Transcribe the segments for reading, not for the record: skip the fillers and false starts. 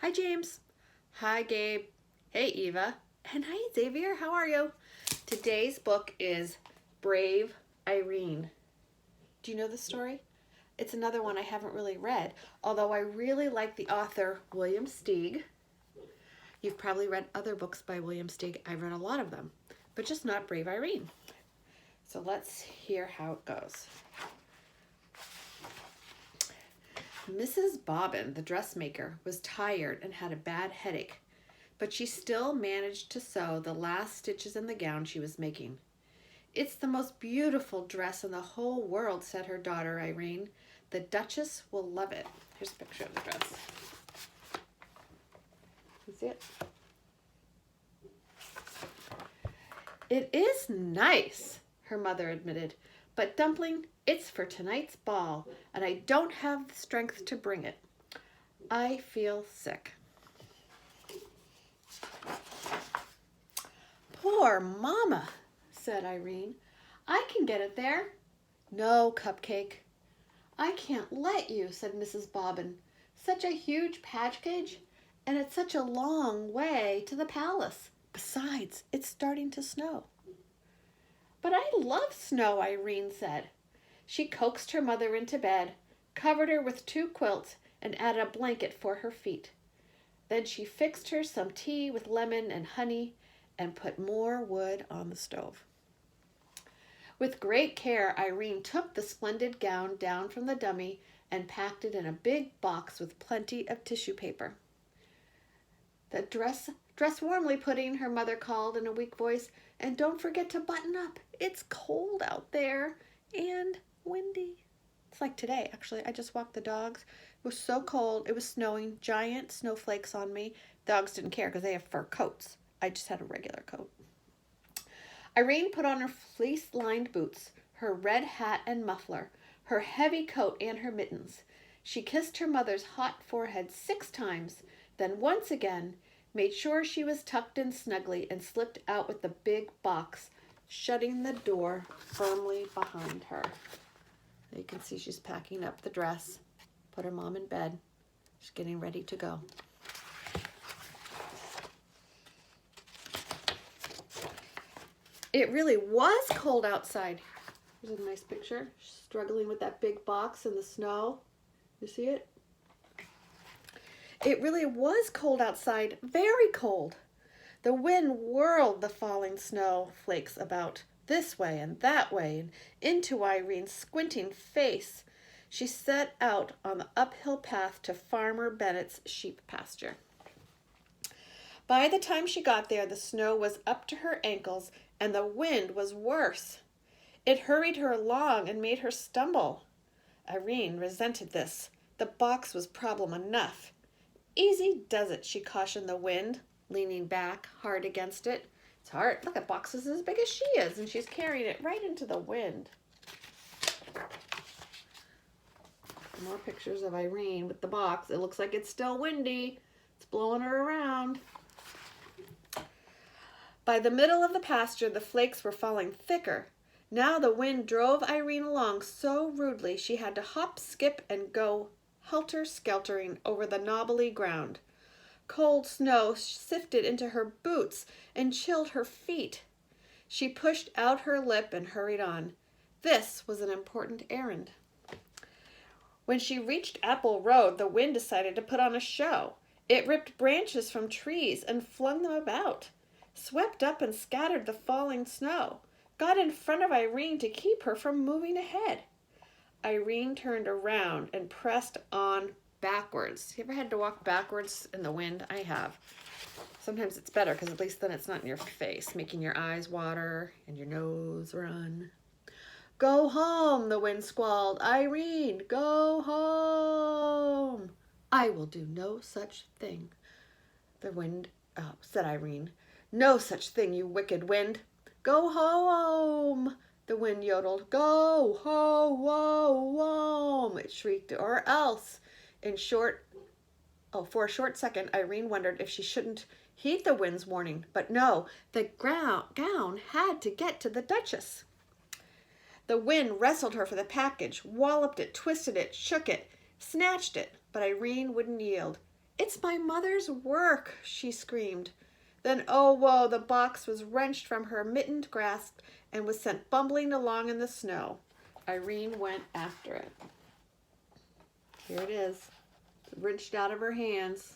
Hi, James. Hi, Gabe. Hey, Eva. And hi, Xavier. How are you? Today's book is Brave Irene. Do you know the story? It's another one I haven't really read, although I really like the author William Steig. You've probably read other books by William Steig. I've read a lot of them, but just not Brave Irene. So let's hear how it goes. Mrs. Bobbin, the dressmaker, was tired and had a bad headache, but she still managed to sew the last stitches in the gown she was making. "It's the most beautiful dress in the whole world," said her daughter Irene. "The Duchess will love it." Here's a picture of the dress. You see it? "It is nice," her mother admitted, "but Dumpling, it's for tonight's ball, and I don't have the strength to bring it. I feel sick." "Poor Mama," said Irene. "I can get it there." "No, Cupcake." "I can't let you," said Mrs. Bobbin. "Such a huge package, and it's such a long way to the palace. Besides, it's starting to snow." "But I love snow," Irene said. She coaxed her mother into bed, covered her with 2 quilts, and added a blanket for her feet. Then she fixed her some tea with lemon and honey and put more wood on the stove. With great care, Irene took the splendid gown down from the dummy and packed it in a big box with plenty of tissue paper. "The dress warmly, Pudding," her mother called in a weak voice, "and don't forget to button up. It's cold out there and windy." It's like today, actually. I just walked the dogs. It was so cold. It was snowing, giant snowflakes on me. Dogs didn't care because they have fur coats. I just had a regular coat. Irene put on her fleece-lined boots, her red hat and muffler, her heavy coat, and her mittens. She kissed her mother's hot forehead 6 times, then once again made sure she was tucked in snugly and slipped out with the big box, shutting the door firmly behind her. You can see she's packing up the dress, put her mom in bed. She's getting ready to go. It really was cold outside. Here's a nice picture. She's struggling with that big box in the snow. You see it? It really was cold outside, very cold. The wind whirled the falling snow flakes about this way and that way and into Irene's squinting face. She set out on the uphill path to Farmer Bennett's sheep pasture. By the time she got there, the snow was up to her ankles and the wind was worse. It hurried her along and made her stumble. Irene resented this. The box was problem enough. "Easy does it," she cautioned the wind, leaning back hard against it. "It's hard. Look at boxes as big as she is, and she's carrying it right into the wind." More pictures of Irene with the box. It looks like it's still windy. It's blowing her around. By the middle of the pasture, the flakes were falling thicker. Now the wind drove Irene along so rudely she had to hop, skip, and go helter-skeltering over the knobbly ground. Cold snow sifted into her boots and chilled her feet. She pushed out her lip and hurried on. This was an important errand. When she reached Apple Road, the wind decided to put on a show. It ripped branches from trees and flung them about, swept up and scattered the falling snow, got in front of Irene to keep her from moving ahead. Irene turned around and pressed on backwards. You ever had to walk backwards in the wind? I have. Sometimes it's better because at least then it's not in your face, making your eyes water and your nose run. "Go home," the wind squalled. "Irene, go home." "I will do no such thing," the wind said Irene. "No such thing, you wicked wind." "Go home," the wind yodeled. "Go home," it shrieked, "or else." For a short second, Irene wondered if she shouldn't heed the wind's warning, but no, the gown had to get to the Duchess. The wind wrestled her for the package, walloped it, twisted it, shook it, snatched it, but Irene wouldn't yield. It's my mother's work, she screamed. Then, oh woe, the box was wrenched from her mittened grasp and was sent bumbling along in the snow. Irene went after it. Here it is, wrenched out of her hands.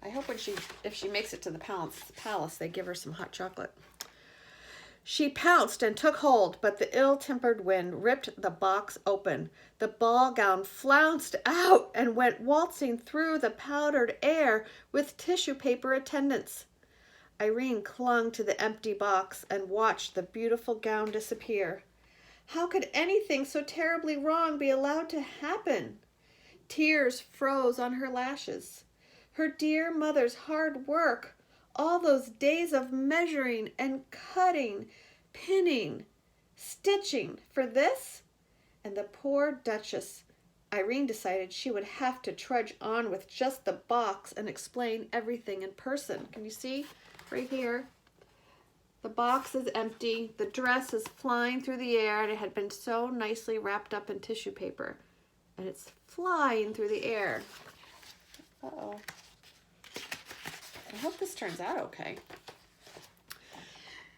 I hope if she makes it to the palace, they give her some hot chocolate. She pounced and took hold, but the ill-tempered wind ripped the box open. The ball gown flounced out and went waltzing through the powdered air with tissue paper attendants. Irene clung to the empty box and watched the beautiful gown disappear. How could anything so terribly wrong be allowed to happen? Tears froze on her lashes. Her dear mother's hard work, all those days of measuring and cutting, pinning, stitching for this? And the poor Duchess. Irene decided she would have to trudge on with just the box and explain everything in person. Can you see right here? The box is empty. The dress is flying through the air, and it had been so nicely wrapped up in tissue paper. And it's flying through the air. Uh-oh. I hope this turns out okay.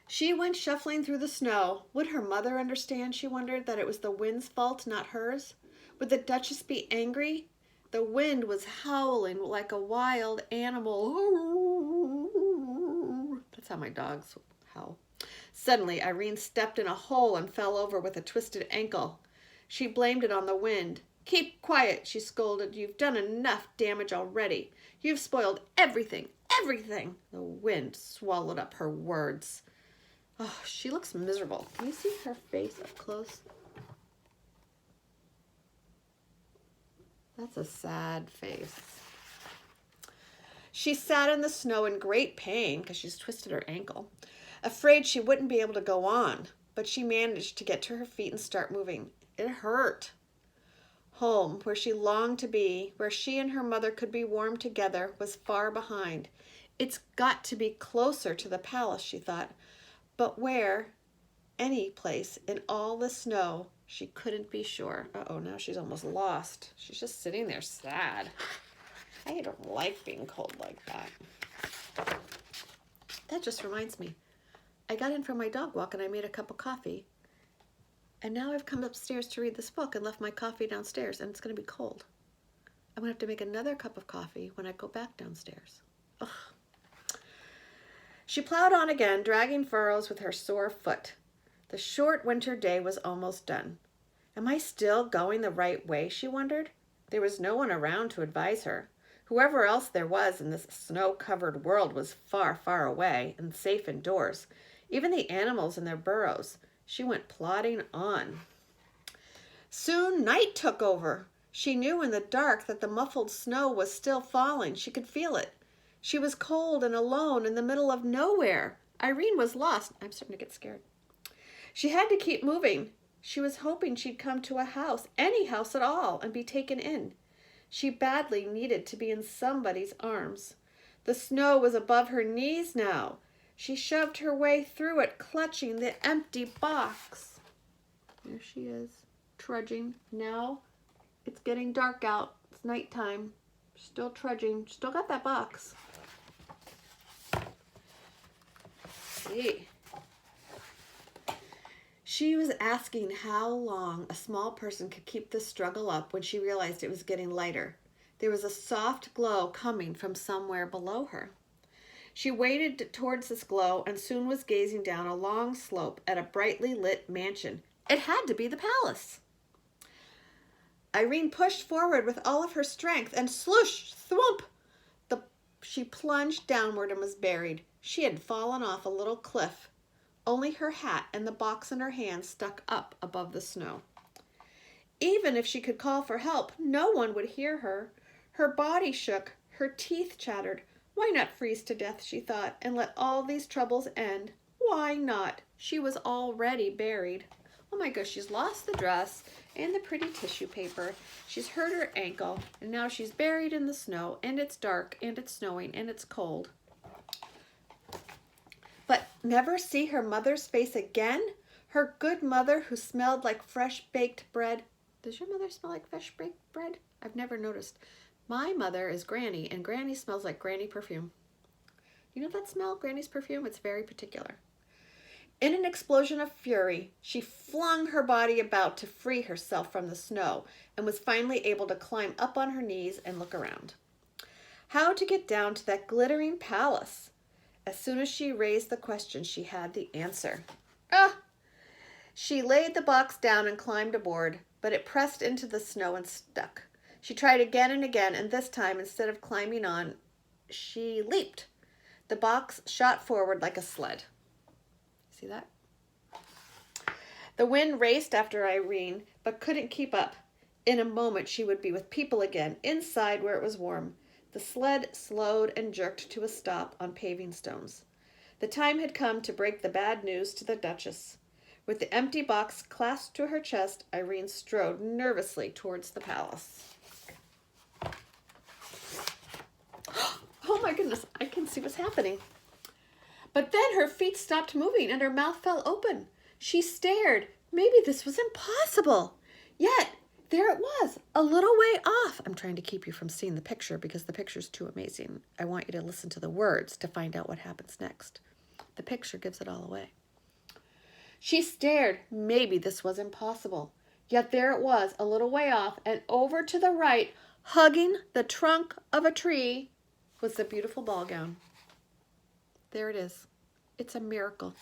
She went shuffling through the snow. Would her mother understand, she wondered, that it was the wind's fault, not hers? Would the Duchess be angry? The wind was howling like a wild animal. That's how my dogs howl. Suddenly, Irene stepped in a hole and fell over with a twisted ankle. She blamed it on the wind. Keep quiet, she scolded. You've done enough damage already. You've spoiled everything. Everything. The wind swallowed up her words. Oh, she looks miserable. Can you see her face up close? That's a sad face. She sat in the snow in great pain because she's twisted her ankle, afraid she wouldn't be able to go on, but she managed to get to her feet and start moving. It hurt. Home, where she longed to be, where she and her mother could be warm together, was far behind. It's got to be closer to the palace, she thought. But where? Any place in all the snow, she couldn't be sure. Uh-oh, now she's almost lost. She's just sitting there sad. I don't like being cold like that. That just reminds me. I got in from my dog walk and I made a cup of coffee. And now I've come upstairs to read this book and left my coffee downstairs, and it's going to be cold. I'm going to have to make another cup of coffee when I go back downstairs. Ugh. She plowed on again, dragging furrows with her sore foot. The short winter day was almost done. Am I still going the right way, she wondered. There was no one around to advise her. Whoever else there was in this snow-covered world was far, far away and safe indoors. Even the animals in their burrows. She went plodding on. Soon night took over. She knew in the dark that the muffled snow was still falling. She could feel it. She was cold and alone in the middle of nowhere. Irene was lost. I'm starting to get scared. She had to keep moving. She was hoping she'd come to a house, any house at all, and be taken in. She badly needed to be in somebody's arms. The snow was above her knees now. She shoved her way through it, clutching the empty box. There she is, trudging. Now it's getting dark out. It's nighttime. Still trudging. Still got that box. Let's see. She was asking how long a small person could keep this struggle up when she realized it was getting lighter. There was a soft glow coming from somewhere below her. She waded towards this glow and soon was gazing down a long slope at a brightly lit mansion. It had to be the palace. Irene pushed forward with all of her strength and sloosh, thwomp! She plunged downward and was buried. She had fallen off a little cliff. Only her hat and the box in her hand stuck up above the snow. Even if she could call for help, no one would hear her. Her body shook, her teeth chattered. Why not freeze to death, she thought, and let all these troubles end? Why not? She was already buried. Oh my gosh, she's lost the dress and the pretty tissue paper. She's hurt her ankle, and now she's buried in the snow, and it's dark, and it's snowing, and it's cold. But never see her mother's face again? Her good mother who smelled like fresh baked bread? Does your mother smell like fresh baked bread? I've never noticed. My mother is Granny, and Granny smells like Granny perfume. You know that smell, Granny's perfume? It's very particular. In an explosion of fury, she flung her body about to free herself from the snow and was finally able to climb up on her knees and look around. How to get down to that glittering palace? As soon as she raised the question, she had the answer. She laid the box down and climbed aboard, but it pressed into the snow and stuck. She tried again and again, and this time, instead of climbing on, she leaped. The box shot forward like a sled. See that? The wind raced after Irene, but couldn't keep up. In a moment, she would be with people again, inside where it was warm. The sled slowed and jerked to a stop on paving stones. The time had come to break the bad news to the Duchess. With the empty box clasped to her chest, Irene strode nervously towards the palace. Oh my goodness, I can see what's happening. But then her feet stopped moving and her mouth fell open. She stared. Maybe this was impossible. Yet, there it was, a little way off. I'm trying to keep you from seeing the picture because the picture's too amazing. I want you to listen to the words to find out what happens next. The picture gives it all away. She stared. Maybe this was impossible. Yet there it was, a little way off, and over to the right, hugging the trunk of a tree, was the beautiful ball gown. There it is. It's a miracle.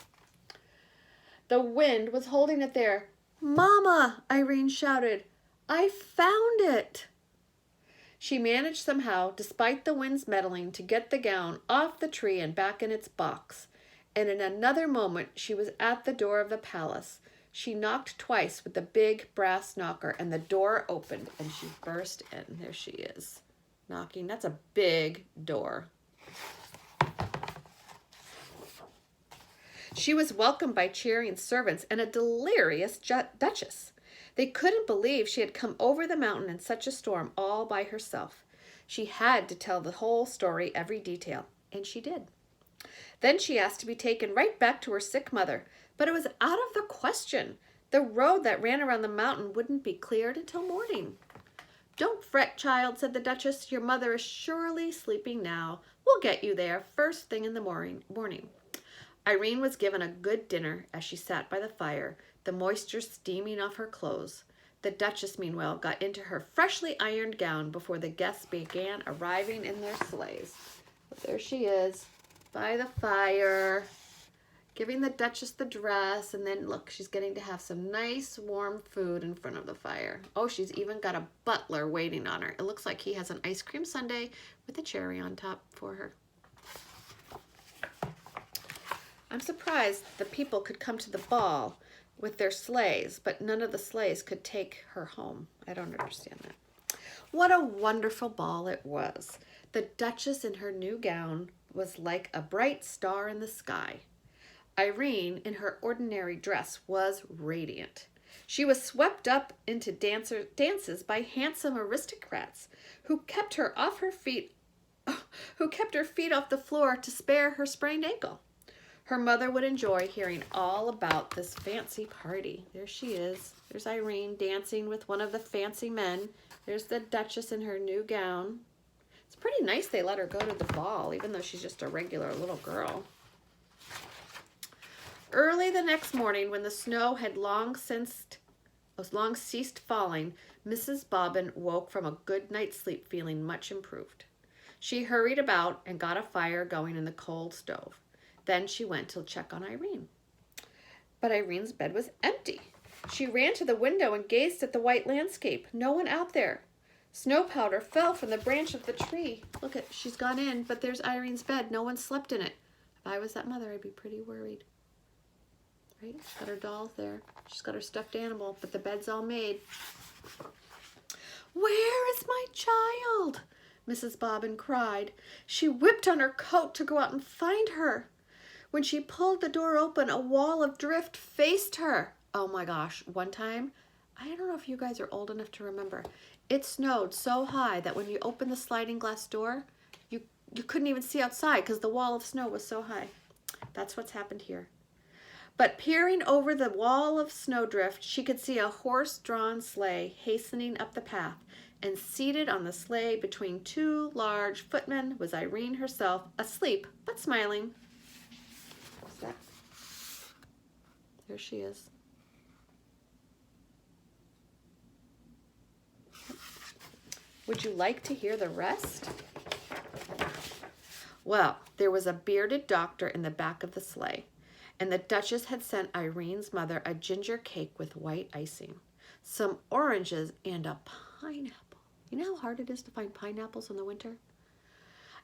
The wind was holding it there. "Mama!" Irene shouted. "I found it!" She managed somehow, despite the wind's meddling, to get the gown off the tree and back in its box. And in another moment, she was at the door of the palace. She knocked twice with the big brass knocker, and the door opened, and she burst in. There she is, knocking. That's a big door. She was welcomed by cheering servants and a delirious duchess. They couldn't believe she had come over the mountain in such a storm all by herself. She had to tell the whole story, every detail, and she did. Then she asked to be taken right back to her sick mother, but it was out of the question. The road that ran around the mountain wouldn't be cleared until morning. "Don't fret, child," said the Duchess. "Your mother is surely sleeping now. We'll get you there first thing in the morning." Irene was given a good dinner as she sat by the fire, the moisture steaming off her clothes. The Duchess, meanwhile, got into her freshly ironed gown before the guests began arriving in their sleighs. But there she is, by the fire, giving the Duchess the dress, and then look, she's getting to have some nice warm food in front of the fire. Oh, she's even got a butler waiting on her. It looks like he has an ice cream sundae with a cherry on top for her. I'm surprised the people could come to the ball with their sleighs, but none of the sleighs could take her home. I don't understand that. What a wonderful ball it was. The Duchess in her new gown was like a bright star in the sky. Irene, in her ordinary dress, was radiant. She was swept up into dances by handsome aristocrats who kept her feet off the floor to spare her sprained ankle. Her mother would enjoy hearing all about this fancy party. There she is. There's Irene dancing with one of the fancy men. There's the Duchess in her new gown. It's pretty nice they let her go to the ball, even though she's just a regular little girl. Early the next morning, when the snow had long ceased falling, Mrs. Bobbin woke from a good night's sleep feeling much improved. She hurried about and got a fire going in the coal stove. Then she went to check on Irene. But Irene's bed was empty. She ran to the window and gazed at the white landscape. No one out there. Snow powder fell from the branch of the tree. Look, she's gone in, but there's Irene's bed. No one slept in it. If I was that mother, I'd be pretty worried. Right? She's got her dolls there. She's got her stuffed animal, but the bed's all made. "Where is my child?" Mrs. Bobbin cried. She whipped on her coat to go out and find her. When she pulled the door open, a wall of drift faced her. Oh my gosh, one time, I don't know if you guys are old enough to remember, it snowed so high that when you opened the sliding glass door, you couldn't even see outside because the wall of snow was so high. That's what's happened here. But peering over the wall of snowdrift, she could see a horse-drawn sleigh hastening up the path, and seated on the sleigh between two large footmen was Irene herself, asleep but smiling. What's that? There she is. Would you like to hear the rest? Well, there was a bearded doctor in the back of the sleigh, and the Duchess had sent Irene's mother a ginger cake with white icing, some oranges, and a pineapple. You know how hard it is to find pineapples in the winter?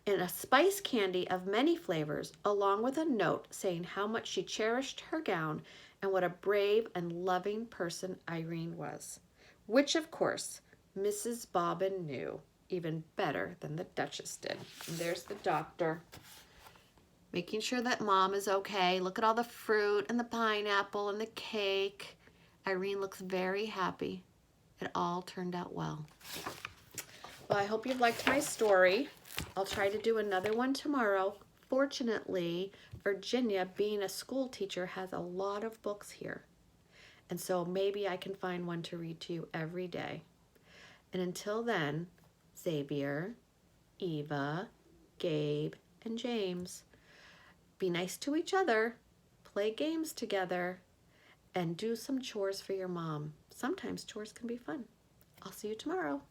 And a spice candy of many flavors, along with a note saying how much she cherished her gown and what a brave and loving person Irene was, which, of course, Mrs. Bobbin knew even better than the Duchess did. And there's the doctor, making sure that Mom is okay. Look at all the fruit and the pineapple and the cake. Irene looks very happy. It all turned out well. Well, I hope you've liked my story. I'll try to do another one tomorrow. Fortunately, Virginia, being a school teacher, has a lot of books here. And so maybe I can find one to read to you every day. And until then, Xavier, Eva, Gabe, and James, be nice to each other, play games together, and do some chores for your mom. Sometimes chores can be fun. I'll see you tomorrow.